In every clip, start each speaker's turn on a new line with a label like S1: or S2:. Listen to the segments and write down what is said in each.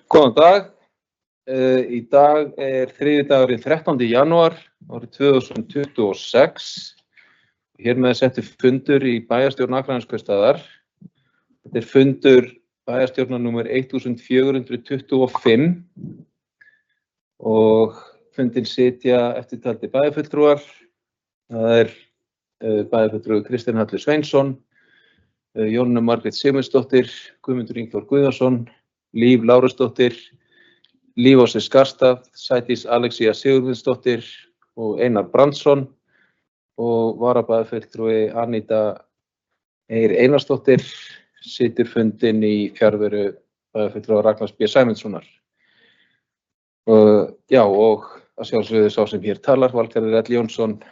S1: Góðan dag. Í dag er þriðjudagurinn 13. janúar árið 2026. Hér með settur fundur í bæjarstjórn Akraneskaupstaðar. Þetta er fundur bæjarstjórnar númer 1425 og fundinn sitja eftirtaldir bæjarfulltrúar. Það er bæjarfulltrúi Kristinn Hallur Sveinsson, Jónína Margrét Sigmundsdóttir, Guðmundur Ingþór Guðjónsson, Líf Lárusdóttir, Líf Ási Skarstað, Sædís Alexía Sigurvinsdóttir og Einar Brandsson og varabæjarfulltrúi Aníta Eir Einarsdóttir situr fundinn í fjarveru bæjarfulltrúa Ragnars B. Sæmundssonar. Og að sjálfsögðu sá sem hér talar, Valgarður L. Jónsson,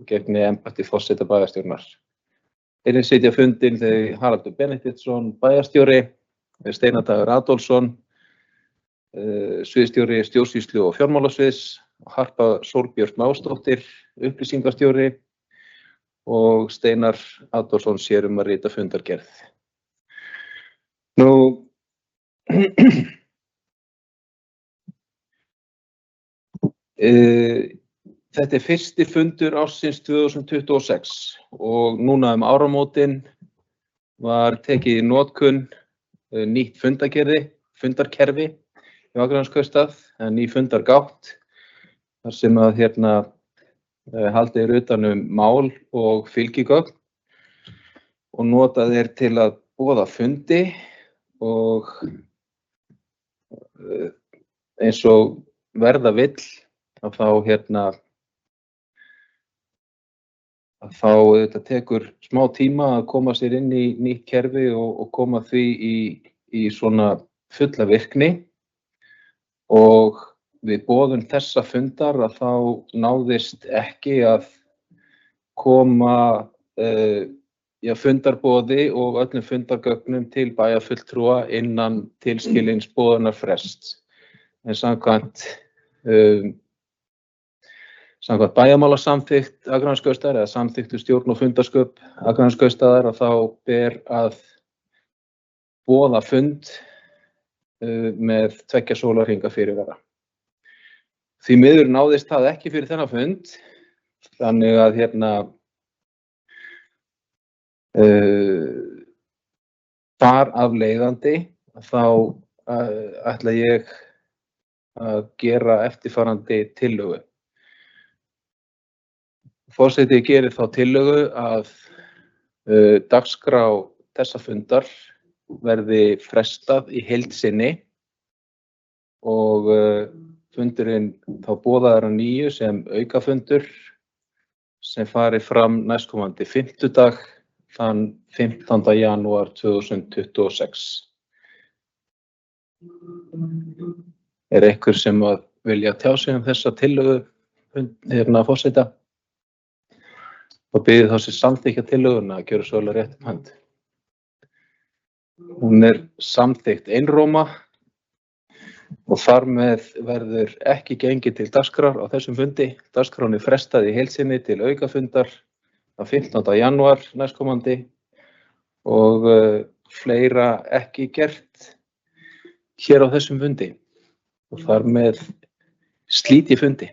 S1: gegni embætti forseta bæjarstjórnar. Einnig sitja fundinn þau Haraldur Benediktsson, bæjarstjóri, Steinar Dagur Adolfsson, sviðsstjóri stjórnsýslu og fjármálasviðs, Harpa Sólbjört Másdóttir, upplýsingastjóri og Steinar Adolfsson sér að rita fundargerð. Þetta er fyrsti fundur ársins 2026 og núna áramótin var tekið í notkun nýtt fundarkerfi í Akraneskaupstað, ný fundargátt, þar sem að haldið er utan mál og fylgigögn og notað er til að boða fundi og eins og verða vill að þá þetta tekur smá tíma að koma sér inn í nýtt kerfi og koma því í svona fulla virkni og við boðun þessa fundar að þá náðist ekki að koma fundarboði og öllum fundargögnum til bæjarfulltrúa innan tilskilins boðunarfrests. En samkvæmt bæjarmálasamþykkt Akraneskaupstaðar eða samþykktu stjórn og fundarsköp Akraneskaupstaðar að þá ber að boða fund með 2 sólarhringa fyrirvara. Því miður náðist það ekki fyrir þennan fund, þannig að þar af leiðandi þá ætla ég að gera eftirfarandi tillögu. Forseti gerir þá tillögu að dagskrá þessa fundar verði frestað í heild sinni og fundurinn þá boðaður að nýju sem aukafundur sem fari fram næstkomandi fimmtudag þann 15. janúar 2026. Er einhver sem vilja tjá sig þessa tillögu forseta? Og biður þá sem samþykkja tillöguna að gjöra svo rétt hönd. Hún er samþykkt einróma og þar með verður ekki gengið til dagskrár á þessum fundi. Dagskránni frestað í heild sinni til aukafundar á 15. janúar næstkomandi og fleira ekki gert hér á þessum fundi. Og þar með slít ég fundi.